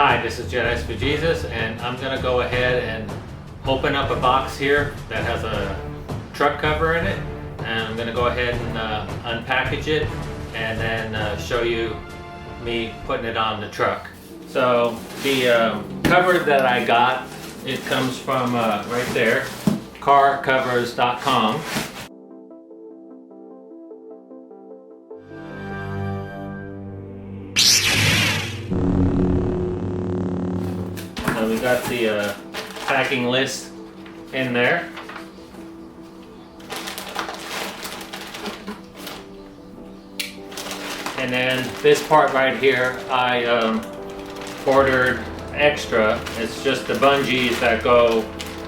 Hi, this is Jedi's for Jesus, and I'm going to go ahead and open up a box here that has a truck cover in it, and I'm going to go ahead and unpackage it and then show you me putting it on the truck. So the cover that I got, it comes from right there, carcovers.com. So we got the packing list in there. And then this part right here, I ordered extra. It's just the bungees that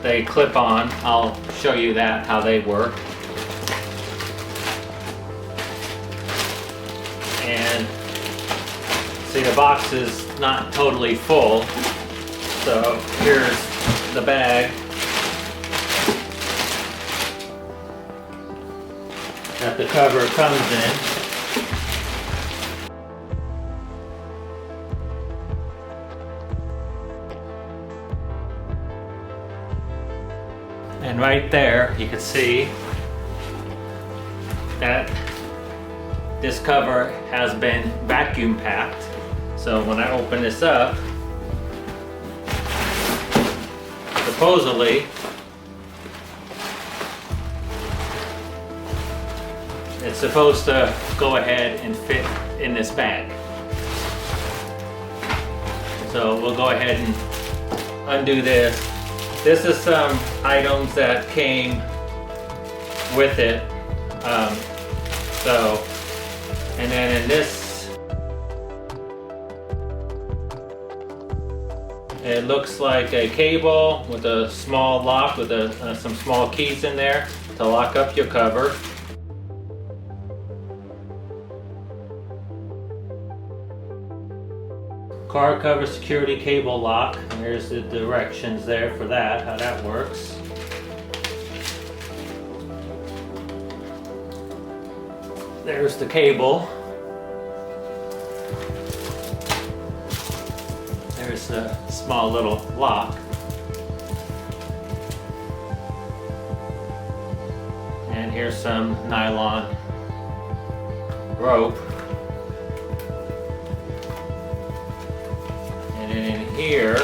they clip on. I'll show you that, how they work. And see, the box is not totally full. So here's the bag that the cover comes in. And right there you can see that this cover has been vacuum packed. So when I open this up, supposedly it's supposed to go ahead and fit in this bag. So we'll go ahead and undo this. This is some items that came with it. And then in this, it looks like a cable with a small lock with some small keys in there to lock up your cover. Car cover security cable lock. And there's the directions there for that, how that works. There's the cable. There's a small little lock. And here's some nylon rope. And then in here,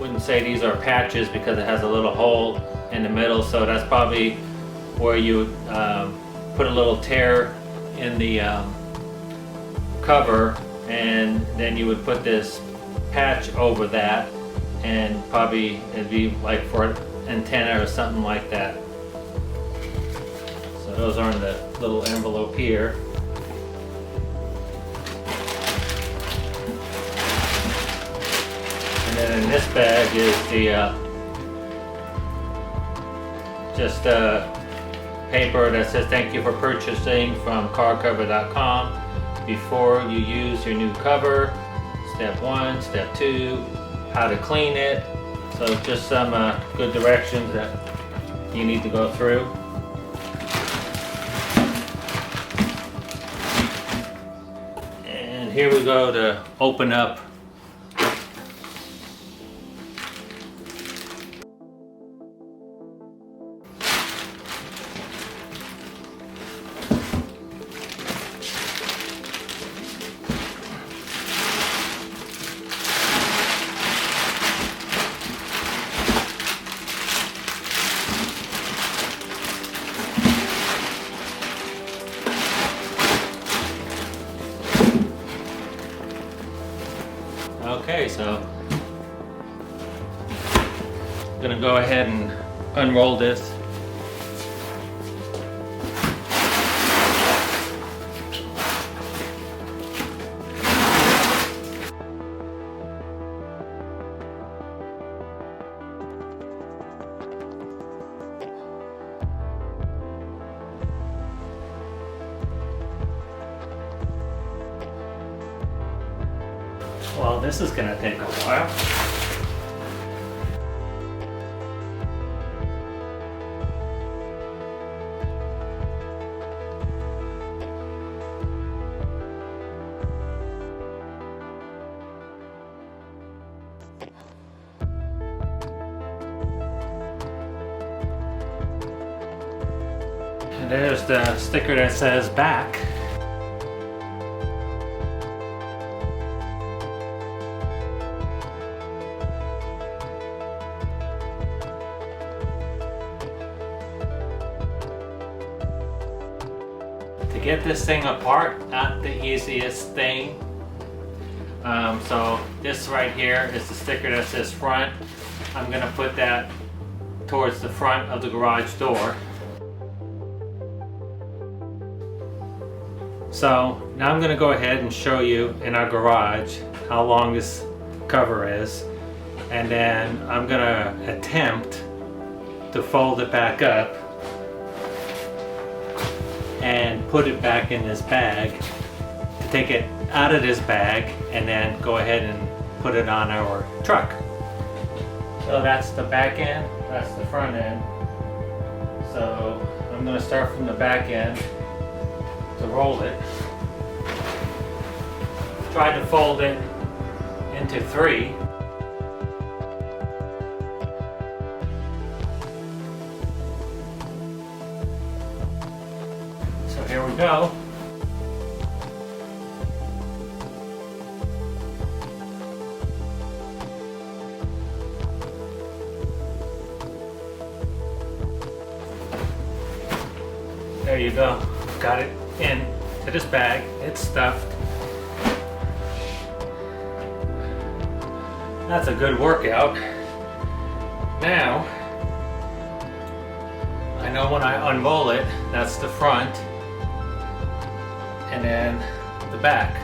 wouldn't say these are patches because it has a little hole in the middle, so that's probably where you put a little tear in the cover, and then you would put this patch over that, and probably it'd be like for an antenna or something like that. So those are in the little envelope here. And then in this bag is the just paper that says thank you for purchasing from carcover.com. Before you use your new cover, step 1, step 2, how to clean it. So just some good directions that you need to go through. And here we go to open up . Okay, so I'm gonna go ahead and unroll this. Well, this is gonna take a while. And there's the sticker that says back. To get this thing apart, not the easiest thing. So this right here is the sticker that says front. I'm gonna put that towards the front of the garage door. So now I'm gonna go ahead and show you in our garage how long this cover is, and then I'm gonna attempt to fold it back up and put it back in this bag, to take it out of this bag and then go ahead and put it on our truck. So that's the back end, that's the front end. So I'm going to start from the back end to roll it. Try to fold it into 3. So here we go. There you go. Got it in to this bag. It's stuffed. That's a good workout. Now, I know when I unroll it, that's the front, and then the back.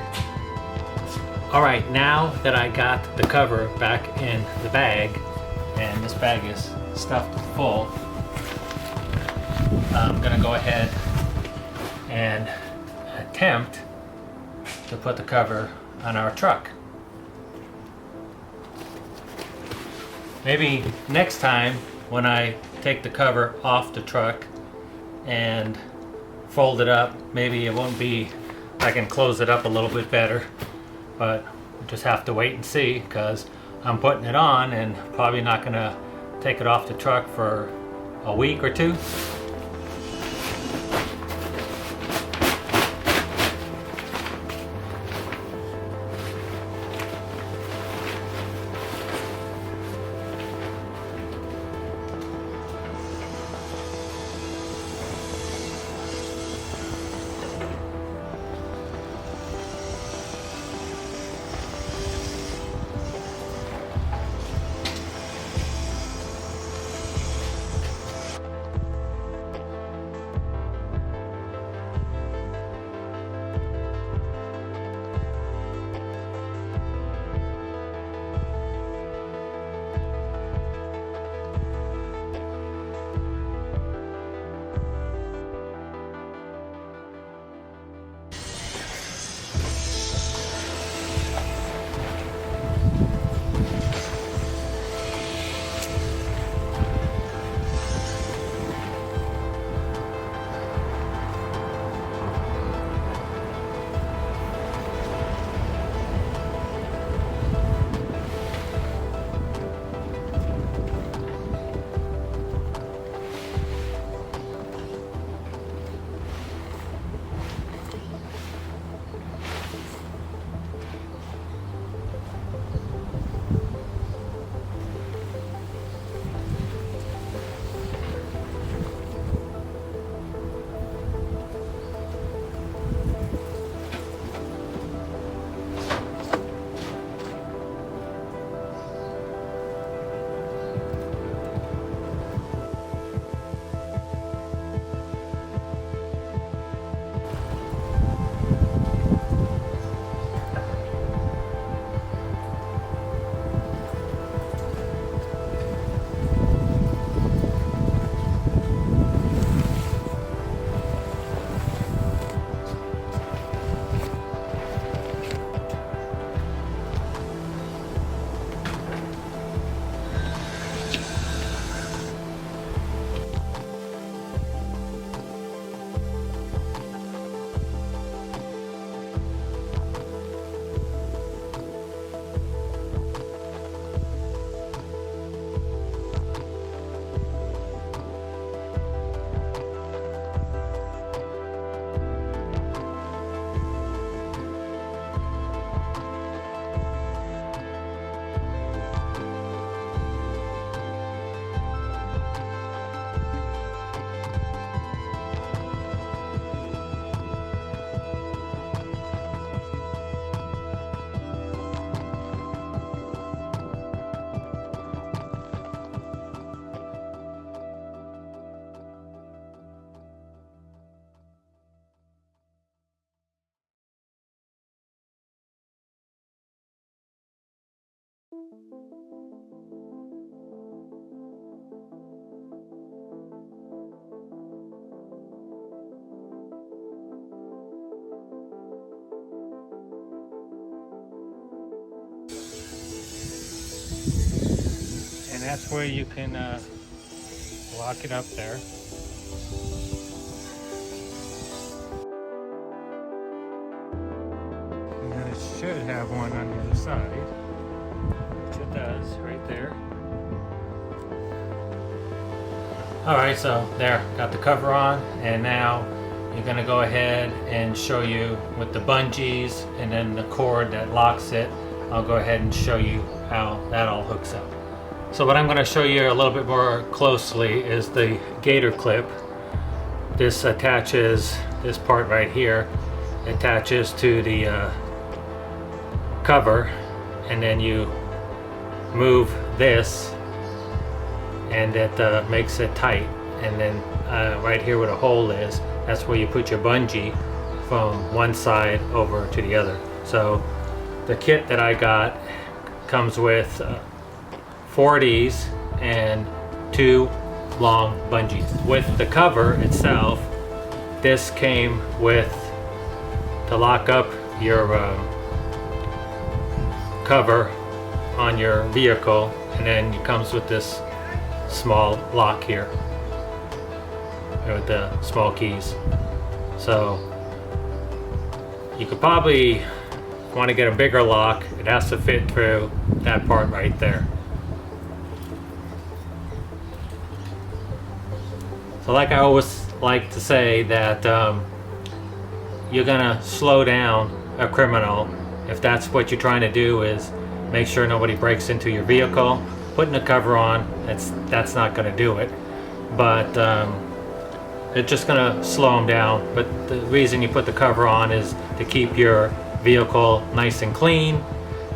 All right, now that I got the cover back in the bag, and this bag is stuffed full, I'm gonna go ahead and attempt to put the cover on our truck. Maybe next time when I take the cover off the truck and fold it up, maybe it won't be, I can close it up a little bit better, but we'll just have to wait and see, because I'm putting it on and probably not gonna take it off the truck for a week or 2. And that's where you can lock it up there. And then it should have one on the other side, which it does right there. Alright, so there, got the cover on, and now you're going to go ahead and show you with the bungees and then the cord that locks it. I'll go ahead and show you how that all hooks up. So what I'm going to show you a little bit more closely is the gator clip. This attaches, this part right here attaches to the cover, and then you move this and it makes it tight. And then right here where the hole is, that's where you put your bungee from one side over to the other. So the kit that I got comes with 4 of these and 2 long bungees. With the cover itself, this came with to lock up your cover on your vehicle, and then it comes with this small lock here with the small keys. So you could probably want to get a bigger lock. It has to fit through that part right there. So like I always like to say that you're gonna slow down a criminal if that's what you're trying to do, is make sure nobody breaks into your vehicle. Putting the cover on, that's not gonna do it, but it's just gonna slow them down. But the reason you put the cover on is to keep your vehicle nice and clean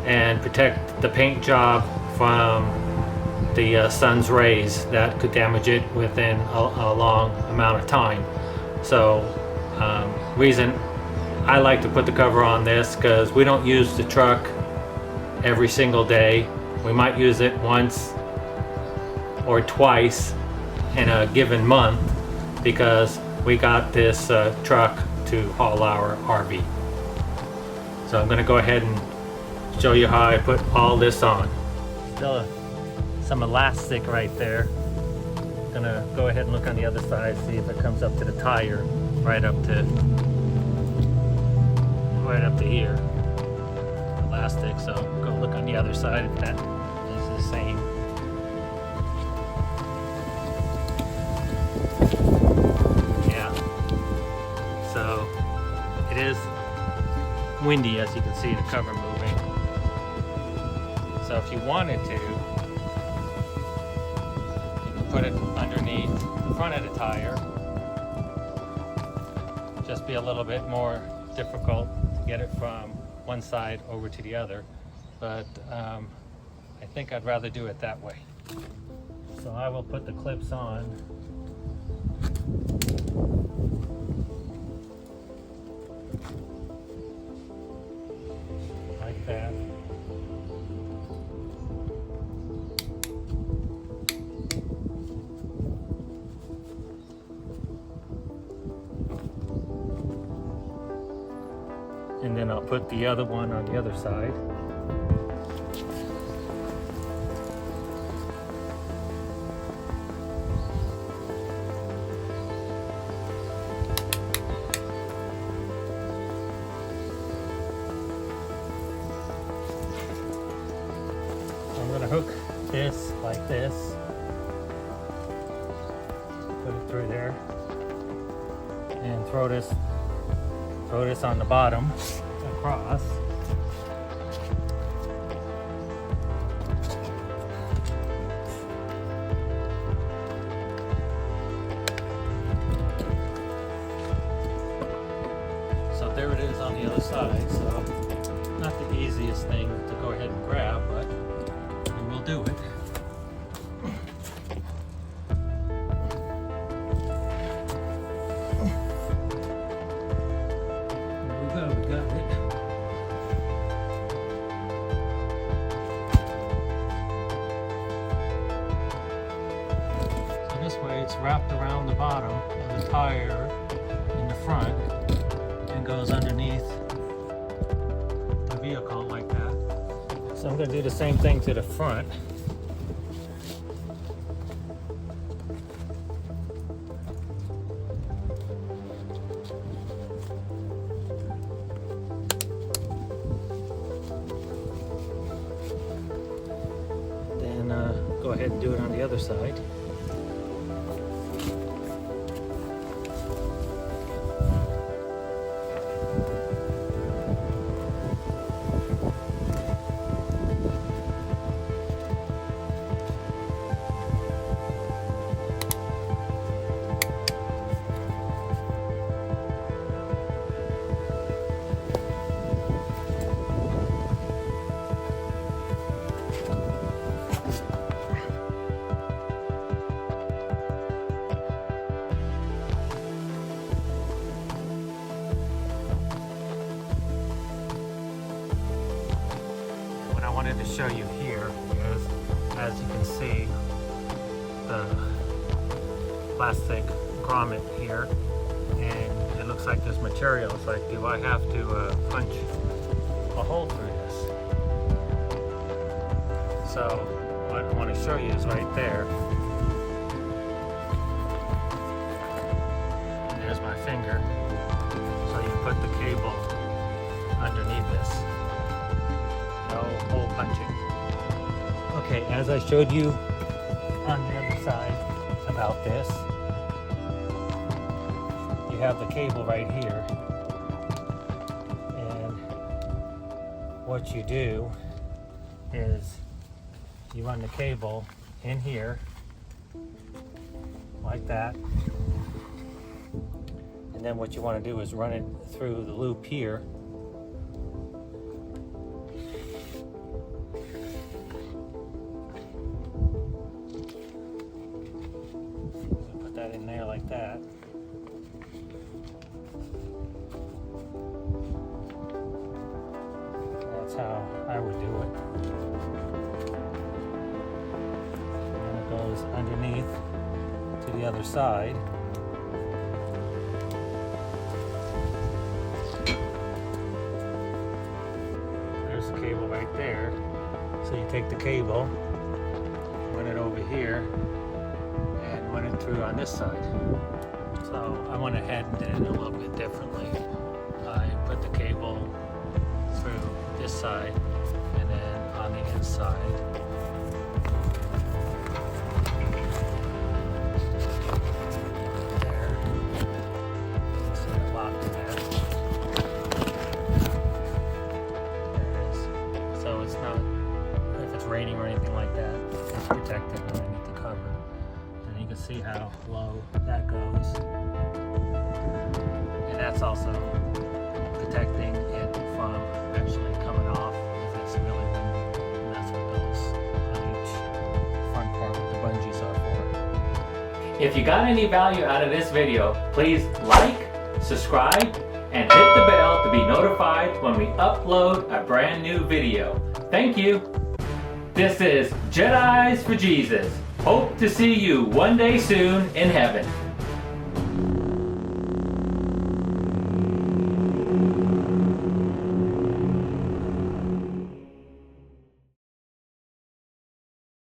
and protect the paint job from the sun's rays that could damage it within a long amount of time. So reason I like to put the cover on this, because we don't use the truck every single day. We might use it once or twice in a given month, because we got this truck to haul our RV. So I'm going to go ahead and show you how I put all this on. Still some elastic right there. Gonna go ahead and look on the other side, see if it comes up to the tire, right up to here. Elastic. So go look on the other side if that is the same. Yeah. So it is windy, as you can see the cover moving. So if you wanted to, put it underneath the front of the tire. Just be a little bit more difficult to get it from one side over to the other, but I think I'd rather do it that way. So I will put the clips on. Like that. And then I'll put the other one on the other side. So I'm going to hook this like this. Put it through there. And throw this on the bottom across. So there it is on the other side. So not the easiest thing to go ahead and grab, but we will do it. We got it. wrapped around the bottom of the tire in the front and goes underneath the vehicle like that. So I'm going to do the same thing to the front. Go ahead and do it on the other side. I wanted to show you here is, as you can see, the plastic grommet here, and it looks like there's material. It's like, do I have to punch a hole through this? So what I want to show you is right there. And there's my finger. So you put the cable underneath this. No hole punching. Okay, as I showed you on the other side about this, you have the cable right here, and what you do is you run the cable in here like that, and then what you want to do is run it through the loop here. That in there like that. That's how I would do it. And it goes underneath to the other side. There's the cable right there. So you take the cable, run it over here, and run it through on this side. So I went ahead and did it a little bit differently. I put the cable through this side and then on the inside. There. So it locked in there. There it is. So it's not, if it's raining or anything like that, it's protected underneath the cover. You can see how low that goes, and that's also protecting it from actually coming off if it's really windy, and that's what those on each front part of the bungees are for. If you got any value out of this video, please like, subscribe, and hit the bell to be notified when we upload a brand new video. Thank you. This is Jedis for Jesus. Hope to see you one day soon in heaven.